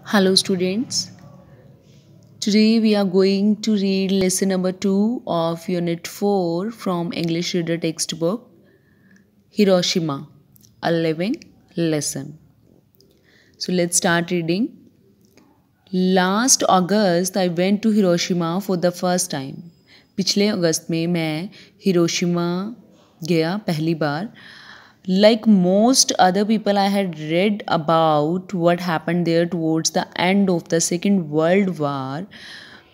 Hello, students. Today we are going to read lesson number 2 of Unit 4 from English Reader textbook Hiroshima, a living lesson. So let's start reading. Last August I went to Hiroshima for the first time. पिछले अगस्त में मैं Hiroshima गया पहली बार. Like most other people, I had read about what happened there towards the end of the Second World War.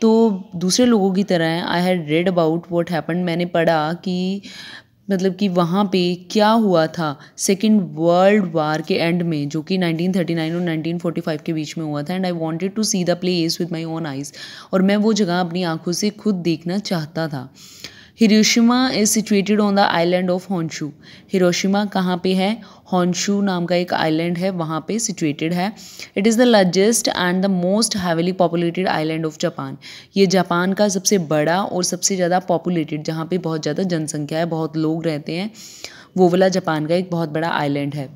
तो दूसरे लोगों की तरह I had read about what happened. मैंने पढ़ा कि मतलब कि वहाँ पे क्या हुआ था सेकेंड वर्ल्ड वार के एंड में, जो कि 1939 और 1945 के बीच में हुआ था. And I wanted to see the place with my own eyes. और मैं वो जगह अपनी आंखों से खुद देखना चाहता था. Hiroshima is situated on the island of होंशू. Hiroshima कहाँ पे है? होंशू नाम का एक आइलैंड है, वहाँ पे सिचुएटेड है. It is the largest and the most heavily populated island of Japan. ये जापान का सबसे बड़ा और सबसे ज़्यादा पॉपुलेटेड, जहाँ पे बहुत ज़्यादा जनसंख्या है, बहुत लोग रहते हैं, वो वाला जापान का एक बहुत बड़ा आइलैंड है.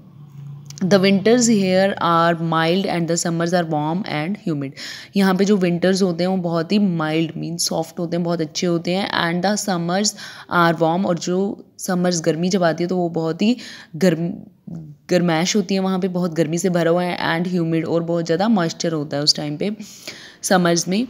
The winters here are mild and the summers are warm and humid. यहाँ पे जो विंटर्स होते हैं वो बहुत ही माइल्ड मीन सॉफ्ट होते हैं, बहुत अच्छे होते हैं. And the summers are warm, और जो समर्स गर्मी जब आती है तो वो बहुत ही गर्मैश होती है, वहाँ पे बहुत गर्मी से भरा हुआ है. एंड ह्यूमिड, और बहुत ज़्यादा मॉइस्चर होता है उस टाइम पे समर्स में.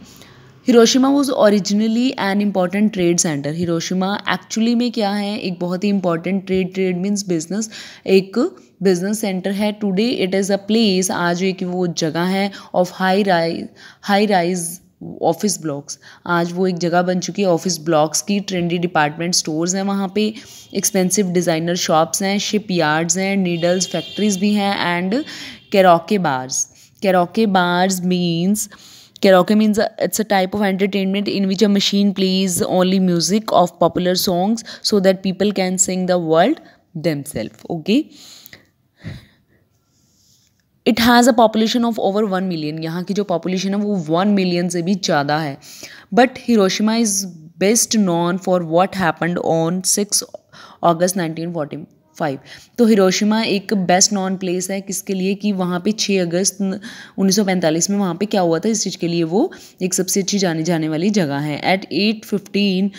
Hiroshima was originally an important trade centre. Hiroshima actually में क्या है? एक बहुत ही इंपॉर्टेंट ट्रेड मीन्स बिजनेस, एक बिजनेस सेंटर है. Today it is a place, आज एक वो जगह है of high rise office blocks. आज वो एक जगह बन चुकी है ऑफिस ब्लॉक्स की. ट्रेंडी डिपार्टमेंट स्टोर्स हैं वहाँ पे, एक्सपेंसिव डिज़ाइनर शॉप्स हैं, शिप यार्ड्स हैं, नीडल्स फैक्ट्रीज भी हैं, and karaoke bars. Karaoke bars means Karaoke means it's a type of entertainment in which a machine plays only music of popular songs so that people can sing the word themselves. Okay. It has a population of over 1 million. यहाँ की जो population है वो 1 million से भी ज़्यादा है. But Hiroshima is best known for what happened on 6 August 1945. तो हिरोशिमा एक बेस्ट नॉन प्लेस है किसके लिए? कि वहाँ पे 6 अगस्त 1945 में वहाँ पे क्या हुआ था, इस चीज़ के लिए वो एक सबसे अच्छी जानी जाने वाली जगह है. एट 8:15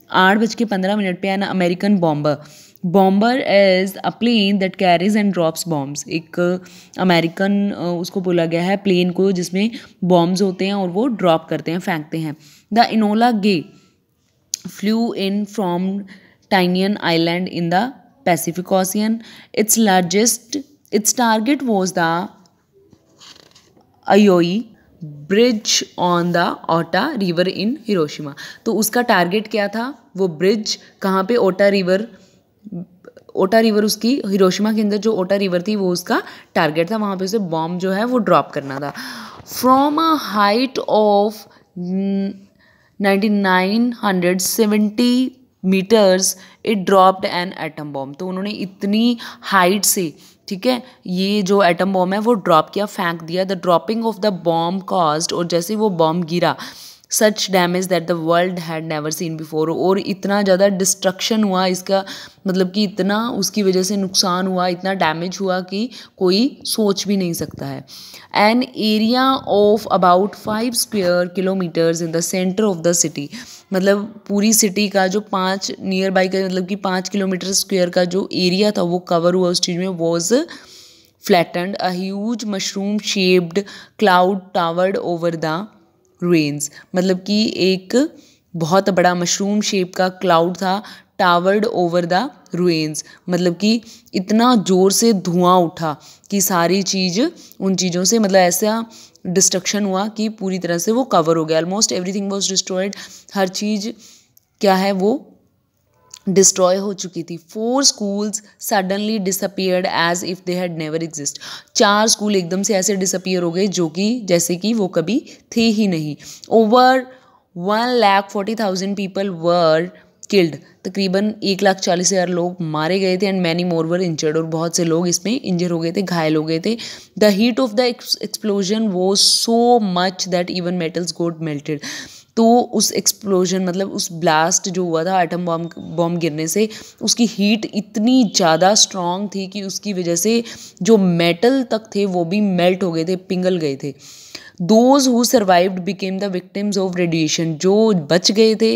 8:15 पे an American bomber is a plane that carries and drops bombs. एक अमेरिकन उसको बोला गया है प्लेन को जिसमें बॉम्ब्स होते हैं और वो ड्रॉप करते हैं, फेंकते हैं. The Enola Gay flew in from Tinian island in the Pacific Ocean. Its target was the Aoi Bridge on the Ota River in Hiroshima. तो उसका टारगेट क्या था? वो ब्रिज कहाँ पे? ओटा रिवर उसकी हिरोशिमा के अंदर जो ओटा रिवर थी वो उसका टारगेट था. वहाँ पे उसे बॉम्ब जो है वो ड्रॉप करना था. From a height of 1970 metres it dropped an atom bomb. तो उन्होंने इतनी हाइट से, ठीक है, ये जो एटम बॉम्ब है वो ड्रॉप किया, फेंक दिया. The dropping of the bomb caused, और जैसे वो बॉम्ब गिरा, such damage that the world had never seen before. और इतना ज़्यादा डिस्ट्रक्शन हुआ इसका, मतलब कि इतना उसकी वजह से नुकसान हुआ, इतना डैमेज हुआ कि कोई सोच भी नहीं सकता है. An area of about 5 square kilometres in the centre of the city. मतलब पूरी सिटी का जो 5 नियर बाई का, मतलब कि 5 किलोमीटर स्क्वायर का जो एरिया था वो कवर हुआ उस चीज़ में. Was flattened. A huge mushroom shaped cloud toward over the range. मतलब कि एक बहुत बड़ा मशरूम शेप का क्लाउड था, टावर्ड ओवर द रुइंस. मतलब कि इतना ज़ोर से धुआं उठा कि सारी चीज़ उन चीज़ों से, मतलब ऐसा डिस्ट्रक्शन हुआ कि पूरी तरह से वो कवर हो गया. Almost everything was destroyed. हर चीज़ क्या है वो डिस्ट्रॉय हो चुकी थी. 4 schools suddenly disappeared as if they had never exist. 4 school एकदम से ऐसे डिसअपियर हो गए जो कि जैसे कि वो कभी थे ही नहीं. Over 1,40,000 people were killed. तकरीबन 1,40,000 लोग मारे गए थे. And many more were injured, और बहुत से लोग इसमें इंजर हो गए थे, घायल हो गए थे. The heat of the explosion was so much that even metals got melted. तो उस एक्सप्लोजन, मतलब उस ब्लास्ट जो हुआ था एटम बॉम्ब गिरने से, उसकी हीट इतनी ज़्यादा स्ट्रॉन्ग थी कि उसकी वजह से जो मेटल तक थे वो भी मेल्ट हो गए थे, पिघल गए थे. Those who survived became the victims of radiation, जो बच गए थे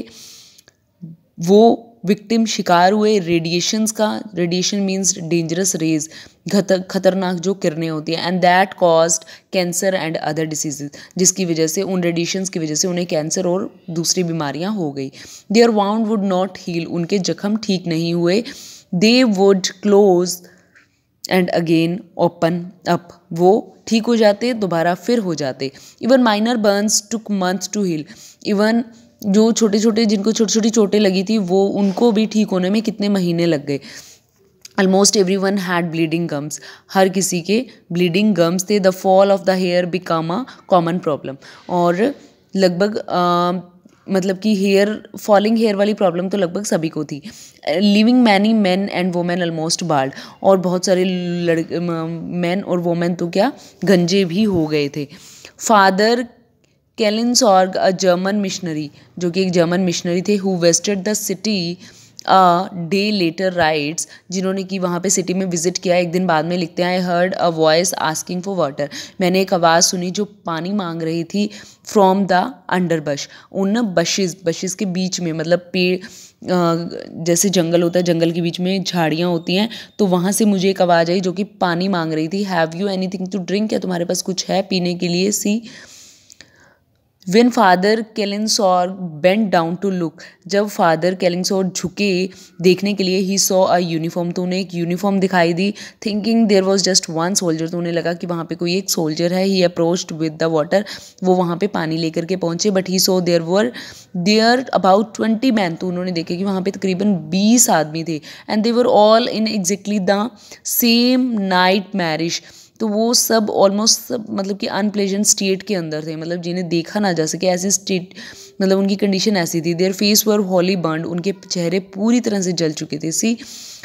वो विक्टिम शिकार हुए रेडिएशंस का। रेडिएशन मीन्स डेंजरस रेज, खतरनाक जो किरणें होती हैं, and that caused cancer and other diseases, जिसकी वजह से उन रेडिएशंस की वजह से उन्हें कैंसर और दूसरी बीमारियां हो गई। Their wound would not heal, उनके जख्म ठीक नहीं हुए। They would close and again open up, वो ठीक हो जाते दोबारा फिर हो जाते। Even minor burns took months to heal, even जो छोटे छोटे जिनको छोटी छोटी चोटें लगी थी वो उनको भी ठीक होने में कितने महीने लग गए। Almost every one had bleeding gums, हर किसी के ब्लीडिंग गम्स थे। The fall of the hair become a common problem, और लगभग मतलब कि फॉलिंग हेयर वाली प्रॉब्लम तो लगभग सभी को थी। Living many man and women almost bald, और बहुत सारे मैन और वोमेन तो क्या गंजे भी हो गए थे। फादर केलिनसॉर्ग अ जर्मन मिशनरी, जो कि एक जर्मन मिशनरी थे, who visited the city a day letter rights, जिन्होंने कि वहाँ पे सिटी में विजिट किया, एक दिन बाद में लिखते हैं, I heard a voice asking for water, मैंने एक आवाज़ सुनी जो पानी मांग रही थी, फ्रॉम द अंडरबश, उन बशेज़ के बीच में, मतलब पेड़ जैसे जंगल होता है, जंगल के बीच में झाड़ियाँ होती हैं, तो वहाँ से मुझे एक आवाज़ आई जो कि पानी मांग रही थी। Have you anything to drink, क्या तुम्हारे पास कुछ है पीने के लिए? सी When Father Kellingsor bent down to look, जब फादर केलिंगसोर झुके देखने के लिए, he saw a uniform, तो उन्हें एक यूनिफॉर्म दिखाई दी। Thinking there was just one soldier, तो उन्हें लगा कि वहाँ पे कोई एक सोल्जर है। He approached with the water, वो वहाँ पे पानी लेकर के पहुँचे। But he saw there about 20 men, तो उन्होंने देखा कि वहाँ पे तकरीबन 20 आदमी थे। And they were all in exactly the same nightmarish, तो वो सब ऑलमोस्ट सब मतलब कि अनप्लेजेंट स्टेट के अंदर थे, मतलब जिन्हें देखा ना जा सके ऐसी स्टेट, मतलब उनकी कंडीशन ऐसी थी। Their face were wholly burned, उनके चेहरे पूरी तरह से जल चुके थे। See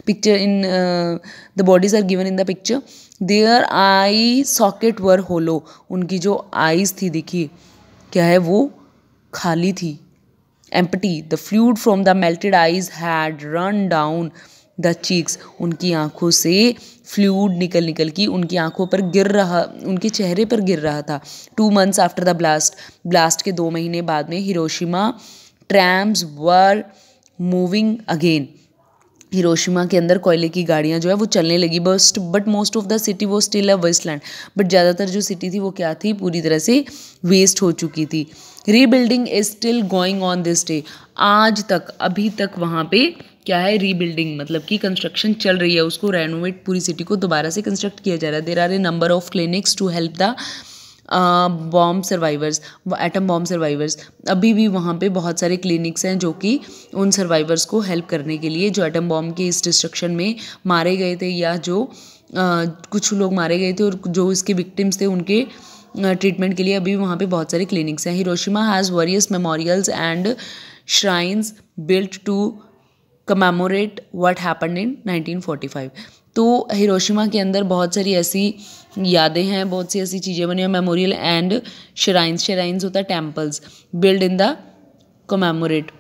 picture in the bodies are given in the picture. Their eye socket were hollow, उनकी जो आईज थी देखिए क्या है, वो खाली थी, empty. The fluid from the melted eyes had run down the cheeks, उनकी आंखों से फ्लूइड निकल निकल की उनकी आंखों पर गिर रहा, उनके चेहरे पर गिर रहा था। 2 months आफ्टर द ब्लास्ट के 2 महीने बाद में Hiroshima ट्रैम्स were moving again, Hiroshima के अंदर कोयले की गाड़ियाँ जो है वो चलने लगी। But most of the city वो स्टिल अ वेस्टलैंड, बट ज़्यादातर जो सिटी थी वो क्या थी, पूरी तरह से वेस्ट हो चुकी थी। Rebuilding is still going on this day, आज तक अभी तक वहाँ पे क्या है, रीबिल्डिंग मतलब कि कंस्ट्रक्शन चल रही है, उसको रेनोवेट, पूरी सिटी को दोबारा से कंस्ट्रक्ट किया जा रहा है। There are a number of clinics to help the bomb survivors, atom bomb survivors, अभी भी वहाँ पे बहुत सारे क्लिनिक्स हैं जो कि उन सर्वाइवर्स को हेल्प करने के लिए, जो एटम बॉम्ब के इस डिस्ट्रक्शन में मारे गए थे, या जो कुछ लोग मारे गए थे और जो इसके विक्टिम्स थे, उनके ट्रीटमेंट के लिए अभी वहाँ पे बहुत सारे क्लिनिक्स हैं। Hiroshima has various memorials and shrines built to commemorate what happened in 1945, तो हिरोशिमा के अंदर बहुत सारी ऐसी यादें हैं, बहुत सी ऐसी चीज़ें बनी हैं, मेमोरियल एंड श्राइन्स होता है temples, build in the commemorate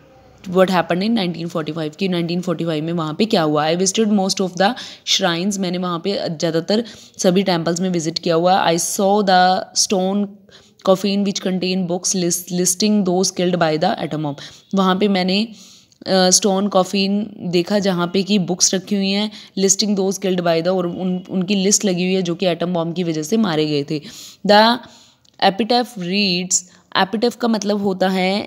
what happened in 1945, कि 1945 में वहाँ पे क्या हुआ। I visited most of the shrines, मैंने वहाँ पे ज़्यादातर सभी टेम्पल्स में विजिट किया हुआ। I saw the stone coffin which contain books listing those killed by the atom bomb, वहाँ पे मैंने स्टोन कॉफिन देखा जहाँ पे कि बुक्स रखी हुई हैं, listing those killed by the, और उनकी लिस्ट लगी हुई है जो कि एटम बॉम्ब की वजह से मारे गए थे। द एपिटैफ रीड्स, एपिटैफ का मतलब होता है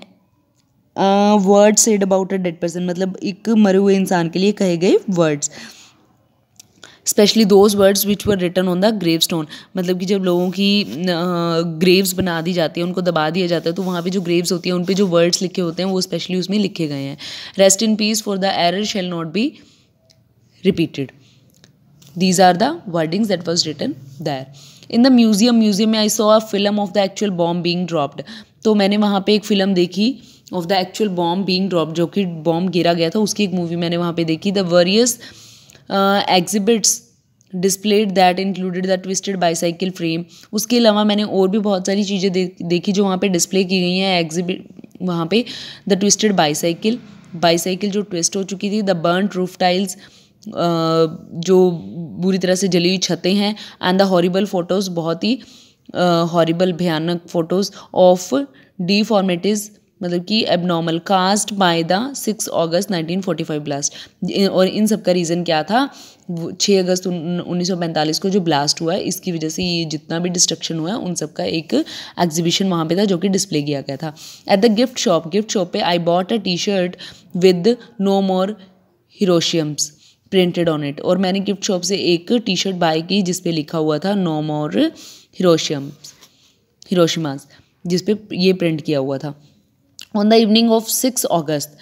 word said about a dead person, मतलब एक मरे हुए इंसान के लिए कहे गए words, specially those words which were written on the grave stone, मतलब कि जब लोगों की ग्रेव्स बना दी जाती है, उनको दबा दिया जाता है, तो वहाँ पे जो ग्रेव्स होती हैं उन पे जो वर्ड्स लिखे होते हैं वो स्पेशली उसमें लिखे गए हैं। Rest in peace for the error shall not be repeated, these are the wordings that was written there. In the museum में I saw a film of the actual bomb being dropped, तो मैंने वहाँ पे एक film देखी of the actual bomb being dropped, जो कि bomb गिरा गया था, उसकी एक मूवी मैंने वहाँ पे देखी। The various exhibits displayed that included the twisted bicycle frame, उसके अलावा मैंने और भी बहुत सारी चीज़ें देखी जो वहाँ पे डिस्प्ले की गई हैं एग्जिबिट, वहाँ पे द ट्विस्टेड बाईसाइकिल जो ट्विस्ट हो चुकी थी, द बर्न्ड रूफ टाइल्स, जो बुरी तरह से जली हुई छतें हैं, एंड द हॉरिबल फोटोज़, बहुत ही हॉरिबल भयानक फोटोज़ ऑफ डिफॉर्मिटीज़ मतलब कि एबनॉर्मल कास्ट बाय द 6 अगस्त 1945 ब्लास्ट। और इन सब का रीज़न क्या था, 6 अगस्त 1945 को जो ब्लास्ट हुआ है इसकी वजह से ये जितना भी डिस्ट्रक्शन हुआ है उन सब का एक एग्जीबिशन वहाँ पे था जो कि डिस्प्ले किया गया था। एट द गिफ्ट शॉप पे I bought a T shirt with no more Hiroshimas printed on it. और मैंने गिफ्ट शॉप से एक टी शर्ट बाय की जिस पे लिखा हुआ था नो मोर हिरोशिमास, जिस पे ये प्रिंट किया हुआ था। On the evening of 6 August